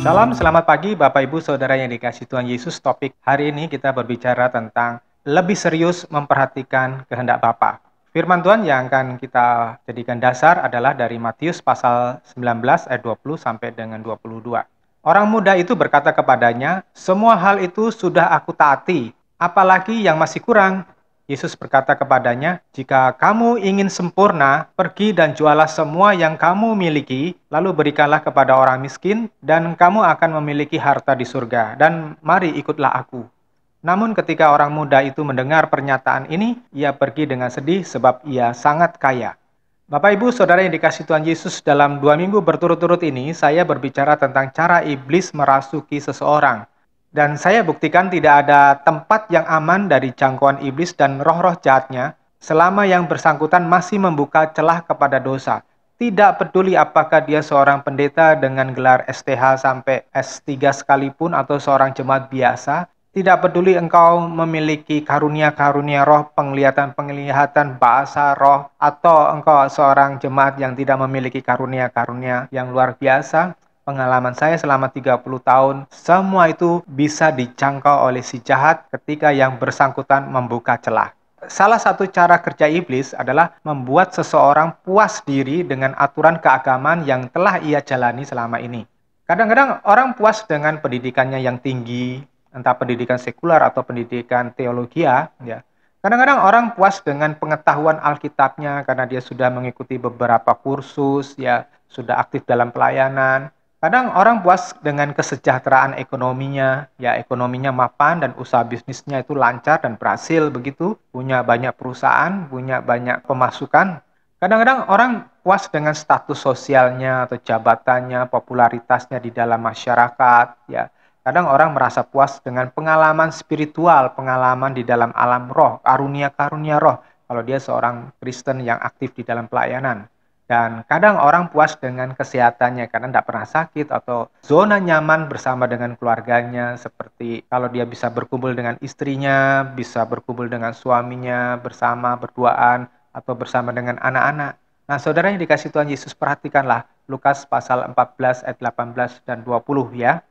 Salam, selamat pagi Bapak Ibu Saudara yang dikasihi Tuhan Yesus. Topik hari ini kita berbicara tentang lebih serius memperhatikan kehendak Bapa. Firman Tuhan yang akan kita jadikan dasar adalah dari Matius pasal 19 ayat 20 sampai dengan 22. Orang muda itu berkata kepadanya, "Semua hal itu sudah aku taati, apalagi yang masih kurang?" Yesus berkata kepadanya, "Jika kamu ingin sempurna, pergi dan jualah semua yang kamu miliki, lalu berikanlah kepada orang miskin, dan kamu akan memiliki harta di surga. Dan mari ikutlah aku." Namun ketika orang muda itu mendengar pernyataan ini, ia pergi dengan sedih sebab ia sangat kaya. Bapak Ibu Saudara yang dikasihi Tuhan Yesus, dalam 2 minggu berturut-turut ini, saya berbicara tentang cara iblis merasuki seseorang. Dan saya buktikan tidak ada tempat yang aman dari jangkauan iblis dan roh-roh jahatnya selama yang bersangkutan masih membuka celah kepada dosa. Tidak peduli apakah dia seorang pendeta dengan gelar STH sampai S3 sekalipun atau seorang jemaat biasa, tidak peduli engkau memiliki karunia-karunia roh, penglihatan-penglihatan bahasa roh, atau engkau seorang jemaat yang tidak memiliki karunia-karunia yang luar biasa. Pengalaman saya selama 30 tahun, semua itu bisa dijangkau oleh si jahat ketika yang bersangkutan membuka celah. Salah satu cara kerja iblis adalah membuat seseorang puas diri dengan aturan keagamaan yang telah ia jalani selama ini. Kadang-kadang orang puas dengan pendidikannya yang tinggi, entah pendidikan sekular atau pendidikan teologi ya. Kadang-kadang orang puas dengan pengetahuan Alkitabnya karena dia sudah mengikuti beberapa kursus, ya, sudah aktif dalam pelayanan. Kadang orang puas dengan kesejahteraan ekonominya, ya ekonominya mapan dan usaha bisnisnya itu lancar dan berhasil begitu, punya banyak perusahaan, punya banyak pemasukan. Kadang-kadang orang puas dengan status sosialnya atau jabatannya, popularitasnya di dalam masyarakat, ya. Kadang orang merasa puas dengan pengalaman spiritual, pengalaman di dalam alam roh, karunia-karunia roh, kalau dia seorang Kristen yang aktif di dalam pelayanan. Dan kadang orang puas dengan kesehatannya karena tidak pernah sakit atau zona nyaman bersama dengan keluarganya, seperti kalau dia bisa berkumpul dengan istrinya, bisa berkumpul dengan suaminya, bersama berduaan, atau bersama dengan anak-anak. Nah, saudara yang dikasihi Tuhan Yesus, perhatikanlah Lukas pasal 14 ayat 18 dan 20 ya.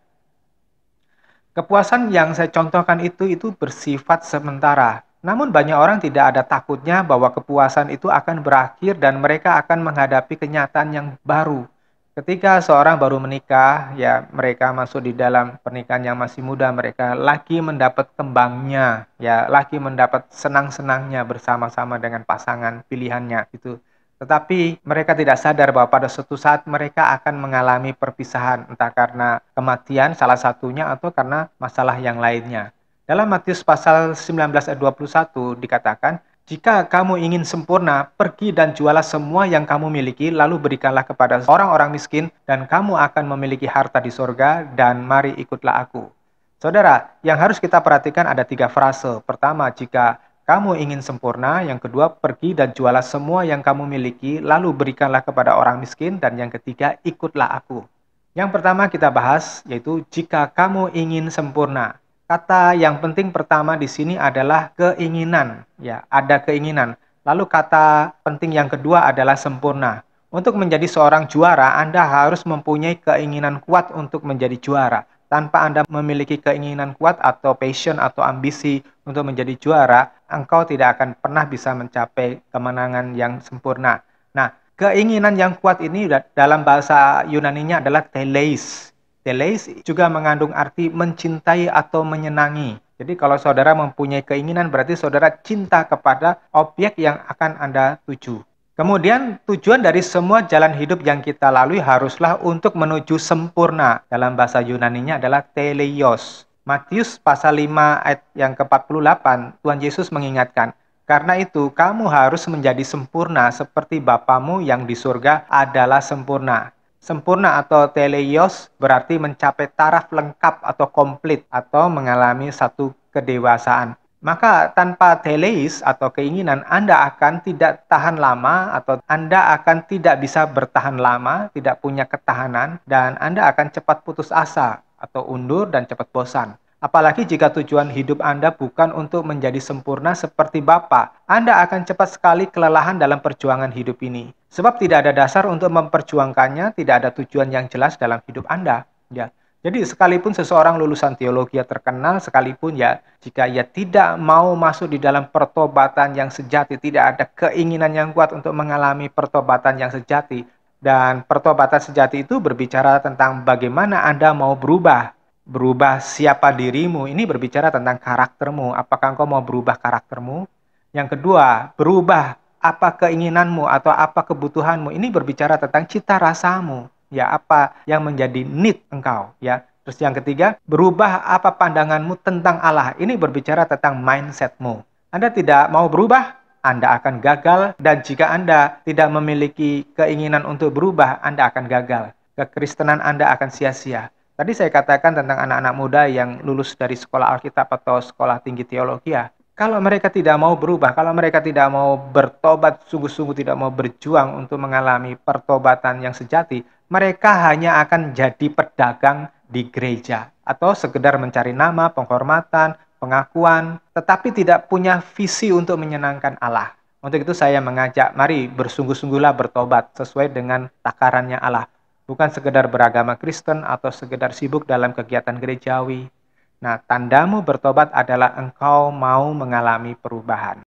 Kepuasan yang saya contohkan itu bersifat sementara. Namun banyak orang tidak ada takutnya bahwa kepuasan itu akan berakhir dan mereka akan menghadapi kenyataan yang baru. Ketika seorang baru menikah, ya mereka masuk di dalam pernikahan yang masih muda, mereka lagi mendapat kembangnya, ya lagi mendapat senang-senangnya bersama-sama dengan pasangan pilihannya itu. Tetapi mereka tidak sadar bahwa pada suatu saat mereka akan mengalami perpisahan, entah karena kematian salah satunya atau karena masalah yang lainnya. Dalam Matius pasal 19 ayat 21 dikatakan, "Jika kamu ingin sempurna, pergi dan jualah semua yang kamu miliki, lalu berikanlah kepada orang-orang miskin, dan kamu akan memiliki harta di sorga, dan mari ikutlah aku." Saudara, yang harus kita perhatikan ada 3 frase. Pertama, jika kamu ingin sempurna. Yang kedua, pergi dan jualah semua yang kamu miliki, lalu berikanlah kepada orang miskin. Dan yang ketiga, ikutlah aku. Yang pertama kita bahas, yaitu jika kamu ingin sempurna. Kata yang penting pertama di sini adalah keinginan. Ya, ada keinginan. Lalu kata penting yang kedua adalah sempurna. Untuk menjadi seorang juara, Anda harus mempunyai keinginan kuat untuk menjadi juara. Tanpa Anda memiliki keinginan kuat atau passion atau ambisi untuk menjadi juara, engkau tidak akan pernah bisa mencapai kemenangan yang sempurna. Nah, keinginan yang kuat ini dalam bahasa Yunaninya adalah teleis. Teleis juga mengandung arti mencintai atau menyenangi. Jadi kalau saudara mempunyai keinginan, berarti saudara cinta kepada objek yang akan Anda tuju. Kemudian tujuan dari semua jalan hidup yang kita lalui haruslah untuk menuju sempurna. Dalam bahasa Yunaninya adalah teleios. Matius pasal 5 ayat yang ke-48, Tuhan Yesus mengingatkan, "Karena itu kamu harus menjadi sempurna seperti Bapamu yang di surga adalah sempurna." Sempurna atau teleios berarti mencapai taraf lengkap atau komplit atau mengalami satu kedewasaan. Maka tanpa teleis atau keinginan, Anda akan tidak tahan lama atau Anda akan tidak bisa bertahan lama, tidak punya ketahanan, dan Anda akan cepat putus asa atau undur dan cepat bosan. Apalagi jika tujuan hidup Anda bukan untuk menjadi sempurna seperti Bapa, Anda akan cepat sekali kelelahan dalam perjuangan hidup ini. Sebab tidak ada dasar untuk memperjuangkannya, tidak ada tujuan yang jelas dalam hidup Anda. Ya. Jadi sekalipun seseorang lulusan teologi yang terkenal, sekalipun ya, jika ia tidak mau masuk di dalam pertobatan yang sejati, tidak ada keinginan yang kuat untuk mengalami pertobatan yang sejati. Dan pertobatan sejati itu berbicara tentang bagaimana Anda mau berubah. Berubah siapa dirimu, ini berbicara tentang karaktermu. Apakah engkau mau berubah karaktermu? Yang kedua, berubah apa keinginanmu atau apa kebutuhanmu. Ini berbicara tentang cita rasamu. Ya, apa yang menjadi need engkau, ya. Terus yang ketiga, berubah apa pandanganmu tentang Allah. Ini berbicara tentang mindsetmu. Anda tidak mau berubah, Anda akan gagal, dan jika Anda tidak memiliki keinginan untuk berubah, Anda akan gagal. Kekristenan Anda akan sia-sia. Tadi saya katakan tentang anak-anak muda yang lulus dari sekolah Alkitab atau sekolah tinggi teologi, ya. Kalau mereka tidak mau berubah, kalau mereka tidak mau bertobat, sungguh-sungguh tidak mau berjuang untuk mengalami pertobatan yang sejati, mereka hanya akan jadi pedagang di gereja atau sekedar mencari nama, penghormatan, pengakuan, tetapi tidak punya visi untuk menyenangkan Allah. Untuk itu saya mengajak, mari bersungguh-sungguhlah bertobat sesuai dengan takarannya Allah. Bukan sekedar beragama Kristen atau sekedar sibuk dalam kegiatan gerejawi. Nah, tandamu bertobat adalah engkau mau mengalami perubahan.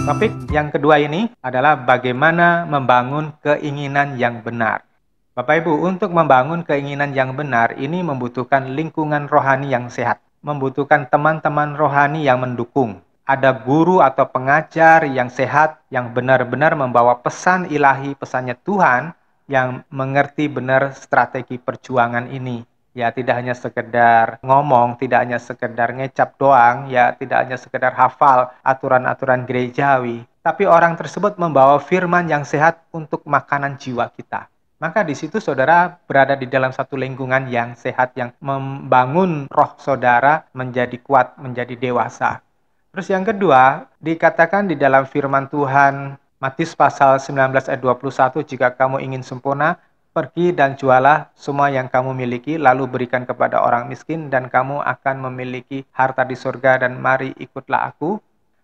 Topik yang kedua ini adalah bagaimana membangun keinginan yang benar. Bapak Ibu, untuk membangun keinginan yang benar ini membutuhkan lingkungan rohani yang sehat, membutuhkan teman-teman rohani yang mendukung. Ada guru atau pengajar yang sehat, yang benar-benar membawa pesan ilahi, pesannya Tuhan, yang mengerti benar strategi perjuangan ini. Ya, tidak hanya sekedar ngomong, tidak hanya sekedar ngecap doang, ya tidak hanya sekedar hafal aturan-aturan gerejawi, tapi orang tersebut membawa firman yang sehat untuk makanan jiwa kita. Maka di situ saudara berada di dalam satu lingkungan yang sehat, yang membangun roh saudara menjadi kuat, menjadi dewasa. Terus yang kedua, dikatakan di dalam firman Tuhan, Matius pasal 19 ayat 21, jika kamu ingin sempurna, pergi dan jualah semua yang kamu miliki, lalu berikan kepada orang miskin, dan kamu akan memiliki harta di surga, dan mari ikutlah aku.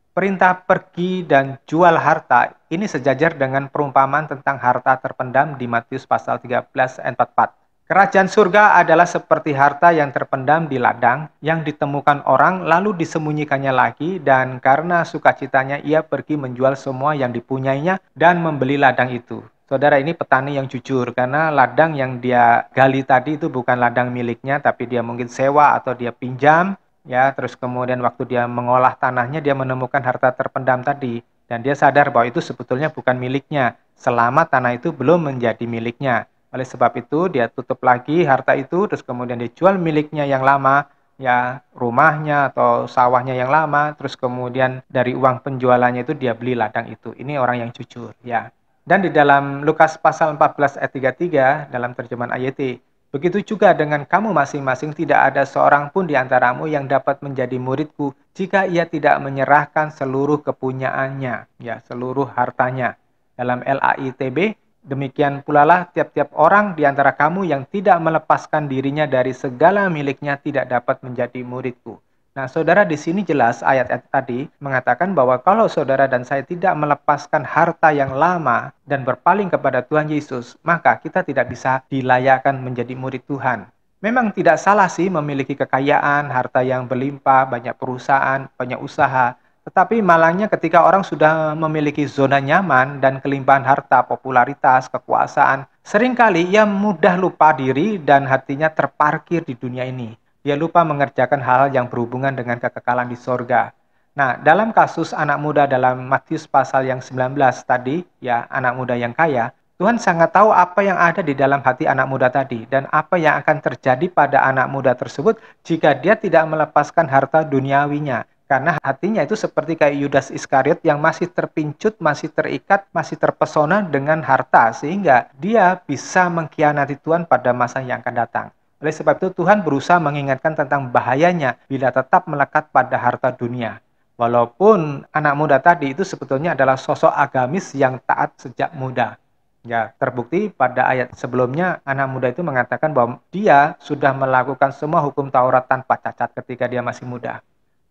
Perintah pergi dan jual harta, ini sejajar dengan perumpamaan tentang harta terpendam di Matius pasal 13 ayat 44. Kerajaan surga adalah seperti harta yang terpendam di ladang, yang ditemukan orang lalu disembunyikannya lagi, dan karena sukacitanya ia pergi menjual semua yang dipunyainya dan membeli ladang itu. Saudara, ini petani yang jujur, karena ladang yang dia gali tadi itu bukan ladang miliknya, tapi dia mungkin sewa atau dia pinjam, ya. Terus kemudian waktu dia mengolah tanahnya, dia menemukan harta terpendam tadi, dan dia sadar bahwa itu sebetulnya bukan miliknya, selama tanah itu belum menjadi miliknya. Oleh sebab itu, dia tutup lagi harta itu, terus kemudian dijual miliknya yang lama, ya rumahnya atau sawahnya yang lama, terus kemudian dari uang penjualannya itu dia beli ladang itu. Ini orang yang jujur, ya. Dan di dalam Lukas pasal 14 ayat 33, dalam terjemahan AYT, begitu juga dengan kamu masing-masing, tidak ada seorang pun di antaramu yang dapat menjadi muridku jika ia tidak menyerahkan seluruh kepunyaannya, ya seluruh hartanya. Dalam LAITB, demikian pula lah tiap-tiap orang di antara kamu yang tidak melepaskan dirinya dari segala miliknya tidak dapat menjadi muridku. Nah, saudara, di sini jelas ayat-ayat tadi mengatakan bahwa kalau saudara dan saya tidak melepaskan harta yang lama dan berpaling kepada Tuhan Yesus, maka kita tidak bisa dilayakkan menjadi murid Tuhan. Memang tidak salah sih memiliki kekayaan, harta yang berlimpah, banyak perusahaan, banyak usaha. Tetapi malangnya ketika orang sudah memiliki zona nyaman dan kelimpahan harta, popularitas, kekuasaan, seringkali ia mudah lupa diri dan hatinya terparkir di dunia ini. Dia lupa mengerjakan hal yang berhubungan dengan kekekalan di sorga. Nah, dalam kasus anak muda dalam Matius pasal yang 19 tadi, ya anak muda yang kaya, Tuhan sangat tahu apa yang ada di dalam hati anak muda tadi dan apa yang akan terjadi pada anak muda tersebut jika dia tidak melepaskan harta duniawinya. Karena hatinya itu seperti kayak Yudas Iskariot yang masih terpincut, masih terikat, masih terpesona dengan harta, sehingga dia bisa mengkhianati Tuhan pada masa yang akan datang. Oleh sebab itu Tuhan berusaha mengingatkan tentang bahayanya bila tetap melekat pada harta dunia. Walaupun anak muda tadi itu sebetulnya adalah sosok agamis yang taat sejak muda. Ya, terbukti pada ayat sebelumnya anak muda itu mengatakan bahwa dia sudah melakukan semua hukum Taurat tanpa cacat ketika dia masih muda.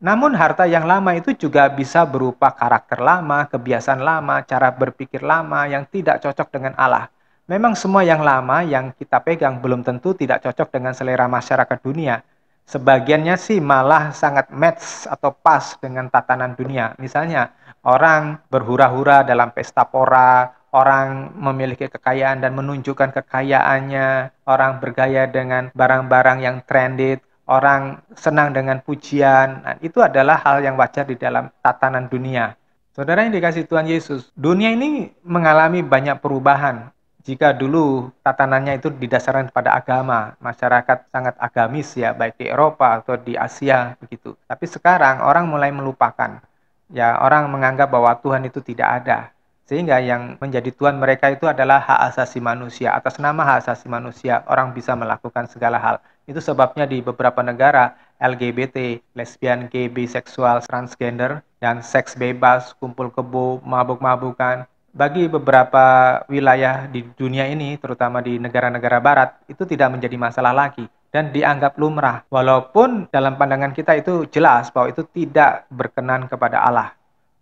Namun harta yang lama itu juga bisa berupa karakter lama, kebiasaan lama, cara berpikir lama yang tidak cocok dengan Allah. Memang semua yang lama yang kita pegang belum tentu tidak cocok dengan selera masyarakat dunia. Sebagiannya sih malah sangat match atau pas dengan tatanan dunia. Misalnya, orang berhura-hura dalam pesta pora, orang memiliki kekayaan dan menunjukkan kekayaannya, orang bergaya dengan barang-barang yang trended, orang senang dengan pujian. Nah, itu adalah hal yang wajar di dalam tatanan dunia. Saudara yang dikasihi Tuhan Yesus, dunia ini mengalami banyak perubahan. Jika dulu tatanannya itu didasarkan pada agama, masyarakat sangat agamis ya, baik di Eropa atau di Asia begitu. Tapi sekarang orang mulai melupakan. Ya, orang menganggap bahwa Tuhan itu tidak ada. Sehingga yang menjadi Tuhan mereka itu adalah hak asasi manusia. Atas nama hak asasi manusia, orang bisa melakukan segala hal. Itu sebabnya di beberapa negara LGBT, lesbian, gay, biseksual, transgender, dan seks bebas, kumpul kebo, mabuk-mabukan. Bagi beberapa wilayah di dunia ini, terutama di negara-negara barat, itu tidak menjadi masalah lagi dan dianggap lumrah. Walaupun dalam pandangan kita itu jelas bahwa itu tidak berkenan kepada Allah.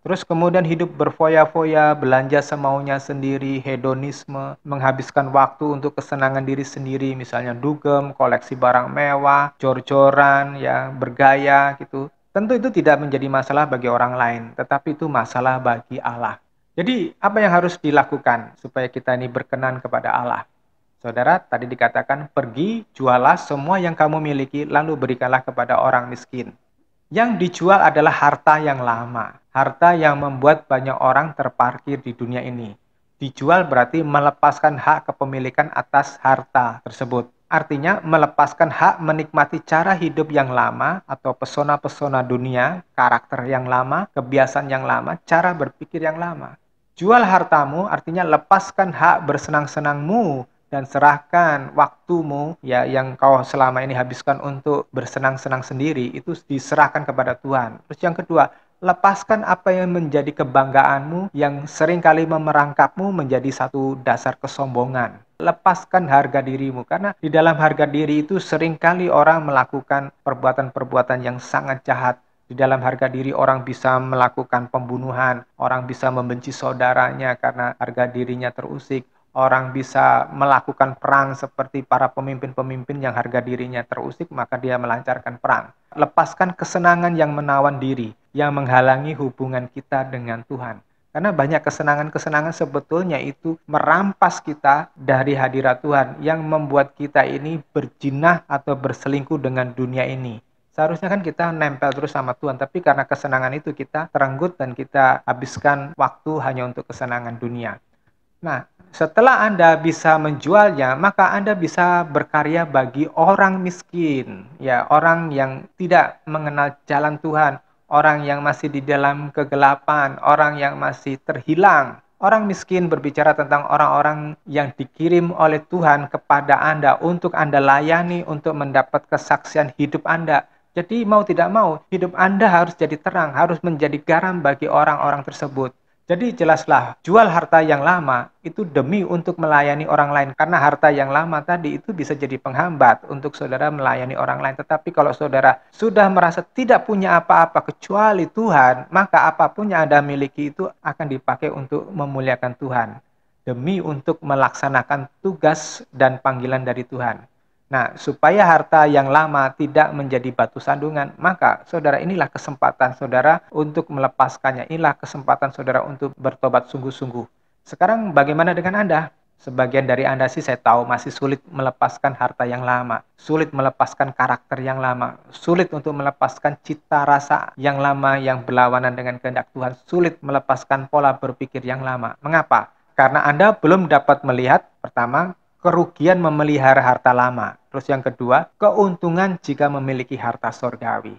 Terus kemudian hidup berfoya-foya, belanja semaunya sendiri, hedonisme, menghabiskan waktu untuk kesenangan diri sendiri, misalnya dugem, koleksi barang mewah, jor-joran, ya, bergaya gitu. Tentu itu tidak menjadi masalah bagi orang lain, tetapi itu masalah bagi Allah. Jadi, apa yang harus dilakukan supaya kita ini berkenan kepada Allah? Saudara, tadi dikatakan, pergi, jualah semua yang kamu miliki, lalu berikanlah kepada orang miskin. Yang dijual adalah harta yang lama, harta yang membuat banyak orang terparkir di dunia ini. Dijual berarti melepaskan hak kepemilikan atas harta tersebut. Artinya melepaskan hak menikmati cara hidup yang lama atau pesona-pesona dunia, karakter yang lama, kebiasaan yang lama, cara berpikir yang lama. Jual hartamu artinya lepaskan hak bersenang-senangmu dan serahkan waktumu ya yang kau selama ini habiskan untuk bersenang-senang sendiri itu diserahkan kepada Tuhan. Terus yang kedua, lepaskan apa yang menjadi kebanggaanmu yang seringkali memerangkapmu menjadi satu dasar kesombongan. Lepaskan harga dirimu karena di dalam harga diri itu seringkali orang melakukan perbuatan-perbuatan yang sangat jahat. Di dalam harga diri orang bisa melakukan pembunuhan, orang bisa membenci saudaranya karena harga dirinya terusik, orang bisa melakukan perang seperti para pemimpin-pemimpin yang harga dirinya terusik, maka dia melancarkan perang. Lepaskan kesenangan yang menawan diri, yang menghalangi hubungan kita dengan Tuhan. Karena banyak kesenangan-kesenangan sebetulnya itu merampas kita dari hadirat Tuhan, yang membuat kita ini berjinah atau berselingkuh dengan dunia ini. Seharusnya kan kita nempel terus sama Tuhan, tapi karena kesenangan itu kita terenggut dan kita habiskan waktu hanya untuk kesenangan dunia. Nah, setelah Anda bisa menjualnya, maka Anda bisa berkarya bagi orang miskin, ya, orang yang tidak mengenal jalan Tuhan, orang yang masih di dalam kegelapan, orang yang masih terhilang. Orang miskin berbicara tentang orang-orang yang dikirim oleh Tuhan kepada Anda untuk Anda layani, untuk mendapat kesaksian hidup Anda. Jadi mau tidak mau, hidup Anda harus jadi terang, harus menjadi garam bagi orang-orang tersebut. Jadi jelaslah, jual harta yang lama itu demi untuk melayani orang lain. Karena harta yang lama tadi itu bisa jadi penghambat untuk saudara melayani orang lain. Tetapi kalau saudara sudah merasa tidak punya apa-apa kecuali Tuhan, maka apapun yang Anda miliki itu akan dipakai untuk memuliakan Tuhan. Demi untuk melaksanakan tugas dan panggilan dari Tuhan. Nah, supaya harta yang lama tidak menjadi batu sandungan, maka saudara inilah kesempatan saudara untuk melepaskannya. Inilah kesempatan saudara untuk bertobat sungguh-sungguh. Sekarang bagaimana dengan Anda? Sebagian dari Anda sih saya tahu masih sulit melepaskan harta yang lama, sulit melepaskan karakter yang lama, sulit untuk melepaskan cita rasa yang lama yang berlawanan dengan kehendak Tuhan, sulit melepaskan pola berpikir yang lama. Mengapa? Karena Anda belum dapat melihat, pertama, kerugian memelihara harta lama. Terus yang kedua, keuntungan jika memiliki harta sorgawi.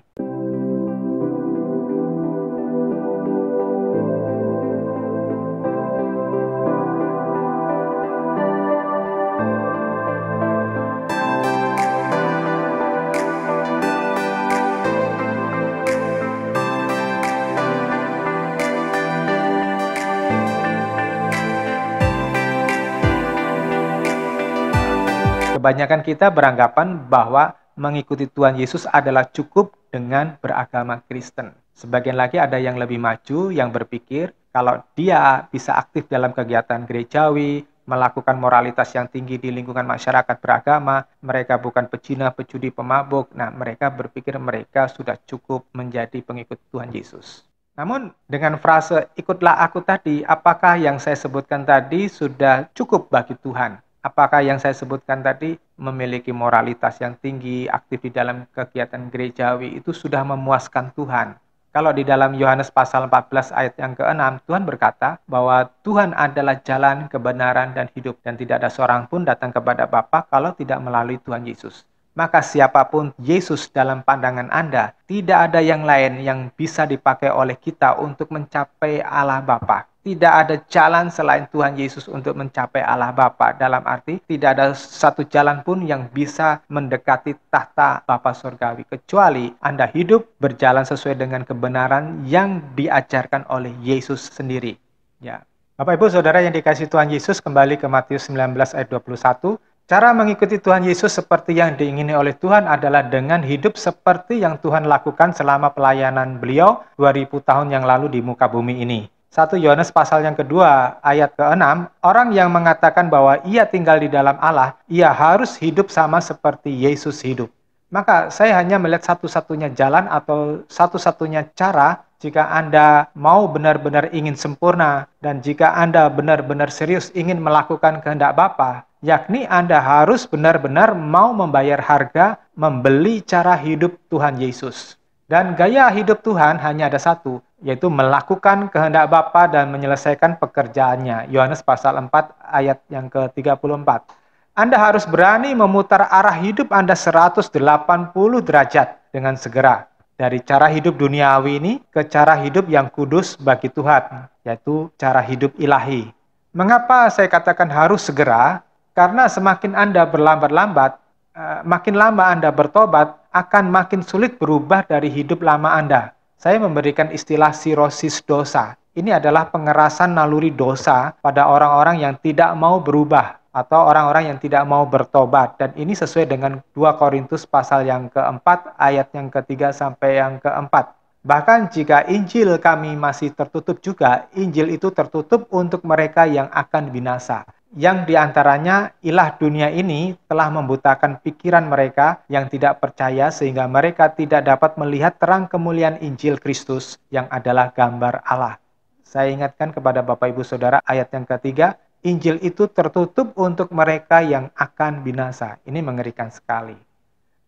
Kebanyakan kita beranggapan bahwa mengikuti Tuhan Yesus adalah cukup dengan beragama Kristen. Sebagian lagi ada yang lebih maju, yang berpikir kalau dia bisa aktif dalam kegiatan gerejawi, melakukan moralitas yang tinggi di lingkungan masyarakat beragama, mereka bukan pezina, pejudi, pemabuk. Nah, mereka berpikir mereka sudah cukup menjadi pengikut Tuhan Yesus. Namun, dengan frase ikutlah aku tadi, apakah yang saya sebutkan tadi sudah cukup bagi Tuhan? Apakah yang saya sebutkan tadi memiliki moralitas yang tinggi, aktif di dalam kegiatan gerejawi itu sudah memuaskan Tuhan? Kalau di dalam Yohanes pasal 14 ayat yang ke-6, Tuhan berkata bahwa Tuhan adalah jalan, kebenaran, dan hidup. Dan tidak ada seorang pun datang kepada Bapa kalau tidak melalui Tuhan Yesus. Maka siapapun Yesus dalam pandangan Anda, tidak ada yang lain yang bisa dipakai oleh kita untuk mencapai Allah Bapa. Tidak ada jalan selain Tuhan Yesus untuk mencapai Allah Bapa. Dalam arti, tidak ada satu jalan pun yang bisa mendekati tahta Bapa Surgawi. Kecuali Anda hidup berjalan sesuai dengan kebenaran yang diajarkan oleh Yesus sendiri. Ya. Bapak Ibu Saudara yang dikasihi Tuhan Yesus, kembali ke Matius 19 ayat 21. Cara mengikuti Tuhan Yesus seperti yang diingini oleh Tuhan adalah dengan hidup seperti yang Tuhan lakukan selama pelayanan beliau 2000 tahun yang lalu di muka bumi ini. 1 Yohanes pasal yang kedua ayat ke-6, orang yang mengatakan bahwa ia tinggal di dalam Allah, ia harus hidup sama seperti Yesus hidup. Maka saya hanya melihat satu-satunya jalan atau satu-satunya cara jika Anda mau benar-benar ingin sempurna dan jika Anda benar-benar serius ingin melakukan kehendak Bapa, yakni Anda harus benar-benar mau membayar harga membeli cara hidup Tuhan Yesus. Dan gaya hidup Tuhan hanya ada satu, yaitu melakukan kehendak Bapa dan menyelesaikan pekerjaannya. Yohanes pasal 4 ayat yang ke-34. Anda harus berani memutar arah hidup Anda 180 derajat dengan segera. Dari cara hidup duniawi ini ke cara hidup yang kudus bagi Tuhan, yaitu cara hidup ilahi. Mengapa saya katakan harus segera? Karena semakin Anda berlambat-lambat, makin lama Anda bertobat, akan makin sulit berubah dari hidup lama Anda. Saya memberikan istilah sirosis dosa. Ini adalah pengerasan naluri dosa pada orang-orang yang tidak mau berubah atau orang-orang yang tidak mau bertobat. Dan ini sesuai dengan 2 Korintus pasal yang ke-4 ayat yang ke-3 sampai yang ke-4. Bahkan jika Injil kami masih tertutup juga, Injil itu tertutup untuk mereka yang akan binasa. Yang diantaranya ilah dunia ini telah membutakan pikiran mereka yang tidak percaya sehingga mereka tidak dapat melihat terang kemuliaan Injil Kristus yang adalah gambar Allah. Saya ingatkan kepada Bapak Ibu Saudara ayat yang ketiga, Injil itu tertutup untuk mereka yang akan binasa. Ini mengerikan sekali.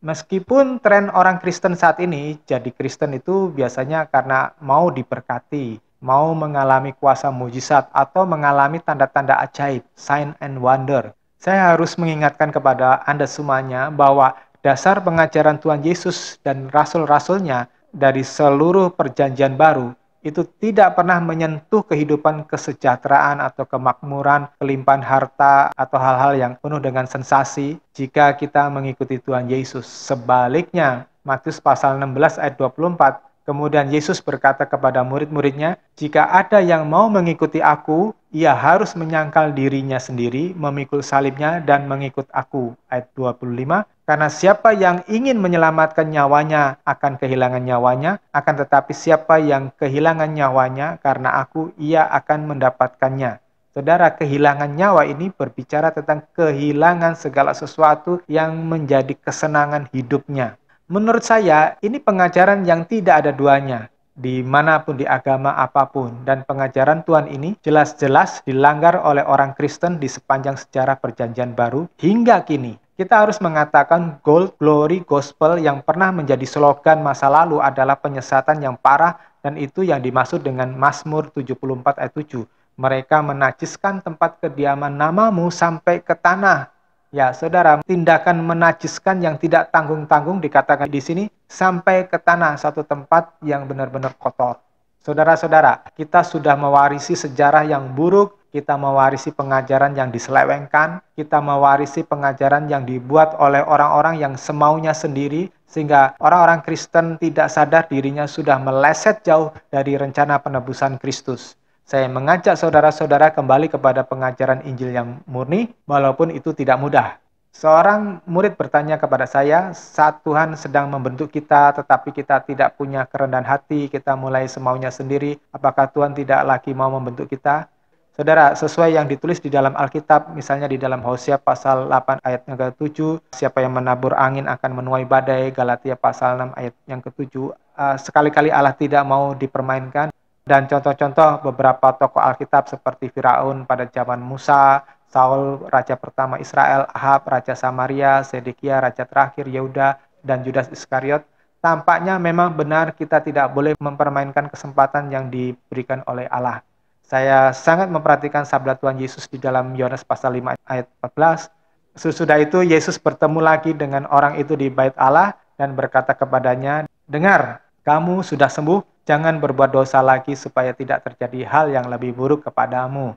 Meskipun tren orang Kristen saat ini jadi Kristen itu biasanya karena mau diberkati, mau mengalami kuasa mujizat atau mengalami tanda-tanda ajaib, sign and wonder. Saya harus mengingatkan kepada Anda semuanya bahwa dasar pengajaran Tuhan Yesus dan rasul-rasulnya dari seluruh perjanjian baru itu tidak pernah menyentuh kehidupan kesejahteraan atau kemakmuran, kelimpahan harta, atau hal-hal yang penuh dengan sensasi jika kita mengikuti Tuhan Yesus. Sebaliknya, Matius pasal 16 ayat 24, kemudian Yesus berkata kepada murid-muridnya, jika ada yang mau mengikuti aku, ia harus menyangkal dirinya sendiri, memikul salibnya, dan mengikut aku. Ayat 25, karena siapa yang ingin menyelamatkan nyawanya akan kehilangan nyawanya, akan tetapi siapa yang kehilangan nyawanya karena aku, ia akan mendapatkannya. Saudara, kehilangan nyawa ini berbicara tentang kehilangan segala sesuatu yang menjadi kesenangan hidupnya. Menurut saya, ini pengajaran yang tidak ada duanya, dimanapun di agama apapun. Dan pengajaran Tuhan ini jelas-jelas dilanggar oleh orang Kristen di sepanjang sejarah perjanjian baru hingga kini. Kita harus mengatakan gold, glory, gospel yang pernah menjadi slogan masa lalu adalah penyesatan yang parah dan itu yang dimaksud dengan Mazmur 74 ayat 7. Mereka menajiskan tempat kediaman namamu sampai ke tanah. Ya, saudara, tindakan menajiskan yang tidak tanggung-tanggung dikatakan di sini sampai ke tanah, satu tempat yang benar-benar kotor. Saudara-saudara, kita sudah mewarisi sejarah yang buruk, kita mewarisi pengajaran yang diselewengkan, kita mewarisi pengajaran yang dibuat oleh orang-orang yang semaunya sendiri, sehingga orang-orang Kristen tidak sadar dirinya sudah meleset jauh dari rencana penebusan Kristus. Saya mengajak saudara-saudara kembali kepada pengajaran Injil yang murni, walaupun itu tidak mudah. Seorang murid bertanya kepada saya, saat Tuhan sedang membentuk kita, tetapi kita tidak punya kerendahan hati, kita mulai semaunya sendiri, apakah Tuhan tidak lagi mau membentuk kita? Saudara, sesuai yang ditulis di dalam Alkitab, misalnya di dalam Hosea pasal 8 ayat yang ke-7, siapa yang menabur angin akan menuai badai, Galatia pasal 6 ayat yang ke-7, sekali-kali Allah tidak mau dipermainkan. Dan contoh-contoh beberapa tokoh Alkitab seperti Firaun pada zaman Musa, Saul, raja pertama Israel, Ahab, raja Samaria, Sedekia, raja terakhir, Yehuda, dan Judas Iskariot. Tampaknya memang benar kita tidak boleh mempermainkan kesempatan yang diberikan oleh Allah. Saya sangat memperhatikan sabda Tuhan Yesus di dalam Yohanes pasal 5 ayat 14. Sesudah itu Yesus bertemu lagi dengan orang itu di bait Allah dan berkata kepadanya, "Dengar, kamu sudah sembuh, jangan berbuat dosa lagi supaya tidak terjadi hal yang lebih buruk kepadamu."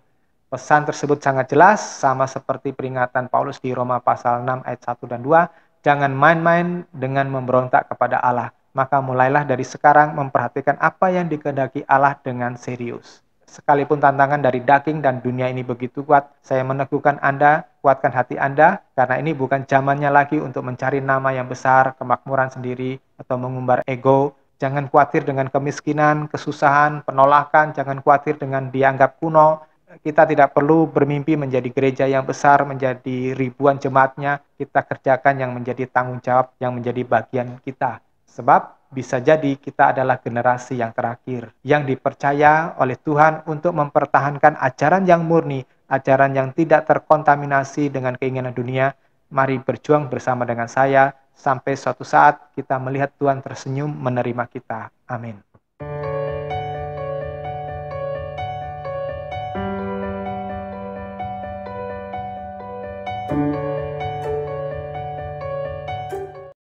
Pesan tersebut sangat jelas, sama seperti peringatan Paulus di Roma pasal 6 ayat 1 dan 2. Jangan main-main dengan memberontak kepada Allah. Maka mulailah dari sekarang memperhatikan apa yang dikehendaki Allah dengan serius. Sekalipun tantangan dari daging dan dunia ini begitu kuat, saya meneguhkan Anda, kuatkan hati Anda, karena ini bukan zamannya lagi untuk mencari nama yang besar, kemakmuran sendiri, atau mengumbar ego. Jangan khawatir dengan kemiskinan, kesusahan, penolakan, jangan khawatir dengan dianggap kuno. Kita tidak perlu bermimpi menjadi gereja yang besar, menjadi ribuan jemaatnya. Kita kerjakan yang menjadi tanggung jawab, yang menjadi bagian kita. Sebab bisa jadi kita adalah generasi yang terakhir, yang dipercaya oleh Tuhan untuk mempertahankan ajaran yang murni, ajaran yang tidak terkontaminasi dengan keinginan dunia. Mari berjuang bersama dengan saya, sampai suatu saat kita melihat Tuhan tersenyum menerima kita. Amin.